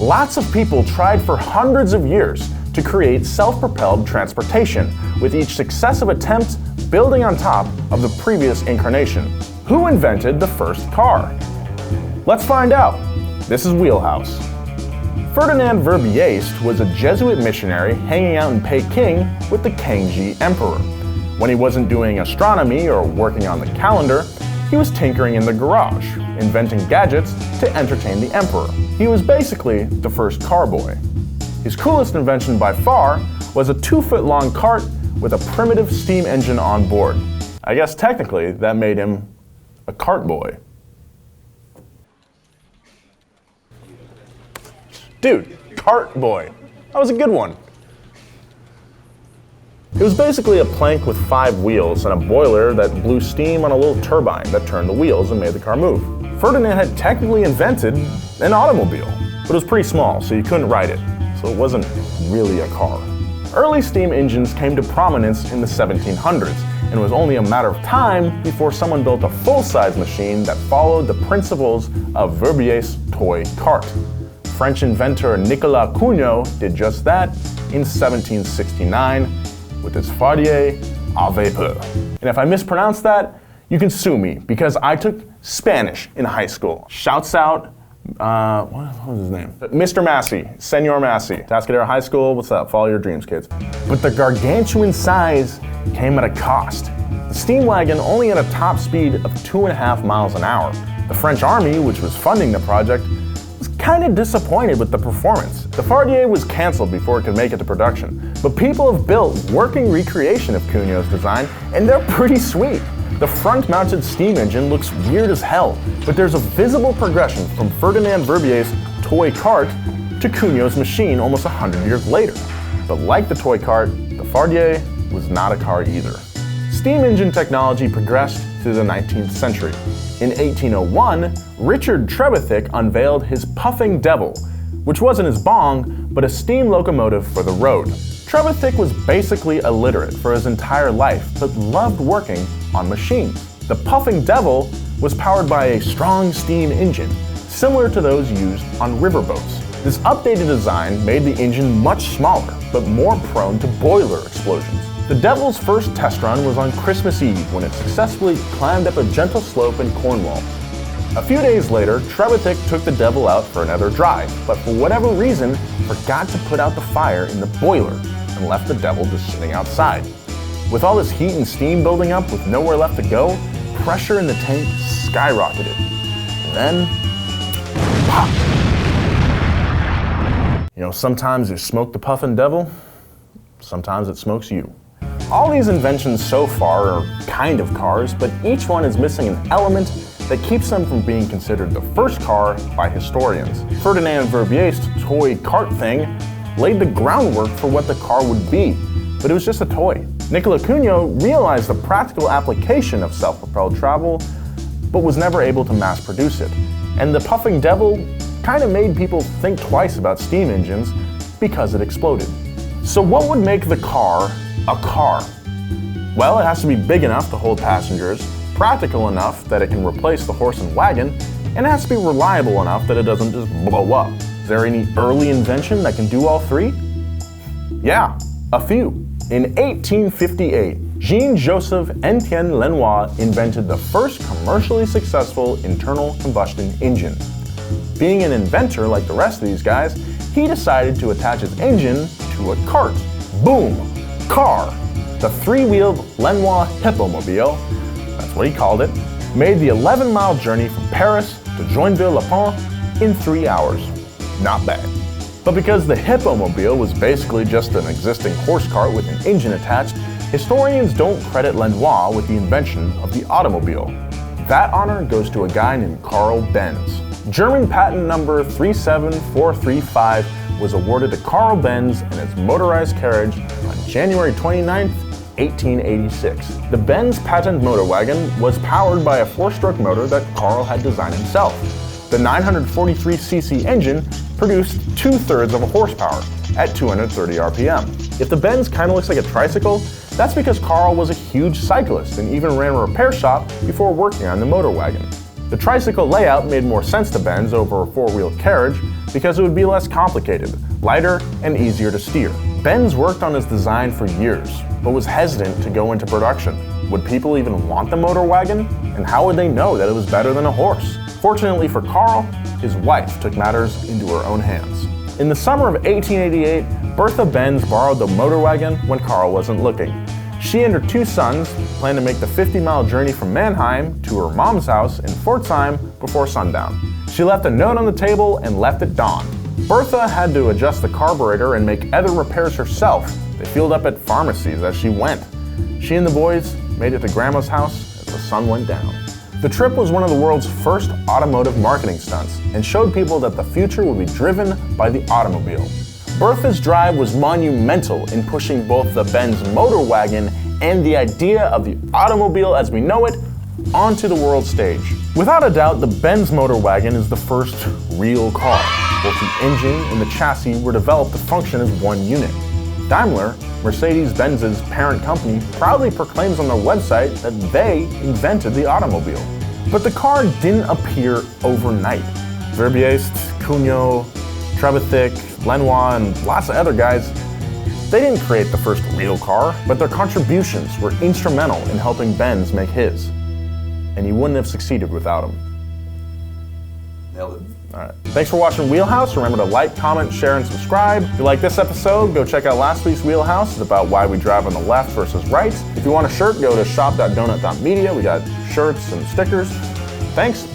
Lots of people tried for hundreds of years to create self-propelled transportation, with each successive attempt building on top of the previous incarnation. Who invented the first car? Let's find out. This is WheelHouse. Ferdinand Verbiest was a Jesuit missionary hanging out in Peking with the Kangxi Emperor. When he wasn't doing astronomy or working on the calendar, he was tinkering in the garage, inventing gadgets to entertain the emperor. He was basically the first car boy. His coolest invention by far was a 2-foot-long cart with a primitive steam engine on board. I guess technically that made him a cart boy. Dude, cart boy. That was a good one. It was basically a plank with 5 wheels and a boiler that blew steam on a little turbine that turned the wheels and made the car move. Ferdinand had technically invented an automobile, but it was pretty small, so you couldn't ride it, so it wasn't really a car. Early steam engines came to prominence in the 1700s, and it was only a matter of time before someone built a full-size machine that followed the principles of Verbiest's toy cart. French inventor Nicolas Cugnot did just that in 1769 with his Fardier à vapeur. And if I mispronounce that, you can sue me because I took Spanish in high school. Shouts out, what was his name? Mr. Massey, Senor Massey. Tascadero High School, what's up? Follow your dreams, kids. But the gargantuan size came at a cost. The steam wagon only had a top speed of 2.5 miles an hour. The French army, which was funding the project, was kind of disappointed with the performance. The Fardier was canceled before it could make it to production, but people have built working recreation of Cugnot's design, and they're pretty sweet. The front-mounted steam engine looks weird as hell, but there's a visible progression from Ferdinand Verbiest's toy cart to Cugnot's machine almost 100 years later. But like the toy cart, the Fardier was not a car either. Steam engine technology progressed through the 19th century. In 1801, Richard Trevithick unveiled his Puffing Devil, which wasn't his bong, but a steam locomotive for the road. Trevithick was basically illiterate for his entire life, but loved working on machines. The Puffing Devil was powered by a strong steam engine, similar to those used on riverboats. This updated design made the engine much smaller, but more prone to boiler explosions. The Devil's first test run was on Christmas Eve when it successfully climbed up a gentle slope in Cornwall. A few days later, Trevithick took the Devil out for another drive, but for whatever reason, forgot to put out the fire in the boiler and left the Devil just sitting outside. With all this heat and steam building up with nowhere left to go, pressure in the tank skyrocketed. And then, pop! You know, sometimes you smoke the Puffin' Devil, sometimes it smokes you. All these inventions so far are kind of cars, but each one is missing an element that keeps them from being considered the first car by historians. Ferdinand Verbiest's toy cart thing laid the groundwork for what the car would be, but it was just a toy. Nicolas Cugnot realized the practical application of self-propelled travel, but was never able to mass produce it. And the Puffing Devil kind of made people think twice about steam engines because it exploded. So what would make the car a car? Well, it has to be big enough to hold passengers, practical enough that it can replace the horse and wagon, and it has to be reliable enough that it doesn't just blow up. Is there any early invention that can do all three? Yeah, a few. In 1858, Jean-Joseph Etienne Lenoir invented the first commercially successful internal combustion engine. Being an inventor like the rest of these guys, he decided to attach his engine to a cart. Boom! Car! The 3-wheeled Lenoir Hippomobile, that's what he called it, made the 11-mile journey from Paris to Joinville-le-Pont in 3 hours. Not bad. But because the Hippomobile was basically just an existing horse cart with an engine attached, historians don't credit Lenoir with the invention of the automobile. That honor goes to a guy named Karl Benz. German patent number 37435 was awarded to Karl Benz and its motorized carriage on January 29, 1886. The Benz patent motor wagon was powered by a 4-stroke motor that Karl had designed himself. The 943cc engine produced 2/3 of a horsepower at 230 RPM. If the Benz kind of looks like a tricycle, that's because Karl was a huge cyclist and even ran a repair shop before working on the motor wagon. The tricycle layout made more sense to Benz over a four-wheel carriage because it would be less complicated, lighter, and easier to steer. Benz worked on his design for years, but was hesitant to go into production. Would people even want the motor wagon? And how would they know that it was better than a horse? Fortunately for Karl, his wife took matters into her own hands. In the summer of 1888, Bertha Benz borrowed the motor wagon when Karl wasn't looking. She and her two sons planned to make the 50-mile journey from Mannheim to her mom's house in Pforzheim before sundown. She left a note on the table and left at dawn. Bertha had to adjust the carburetor and make other repairs herself. They filled up at pharmacies as she went. She and the boys made it to Grandma's house as the sun went down. The trip was one of the world's first automotive marketing stunts and showed people that the future would be driven by the automobile. Bertha's drive was monumental in pushing both the Benz motor wagon and the idea of the automobile as we know it onto the world stage. Without a doubt, the Benz motor wagon is the first real car. Both the engine and the chassis were developed to function as one unit. Daimler, Mercedes-Benz's parent company, proudly proclaims on their website that they invented the automobile. But the car didn't appear overnight. Verbiest, Cugnot, Trevithick, Lenoir, and lots of other guys, they didn't create the first real car, but their contributions were instrumental in helping Benz make his. And he wouldn't have succeeded without them. Nailed it. Alright. Thanks for watching WheelHouse. Remember to like, comment, share, and subscribe. If you like this episode, go check out last week's WheelHouse. It's about why we drive on the left versus right. If you want a shirt, go to shop.donut.media. We got shirts and stickers. Thanks.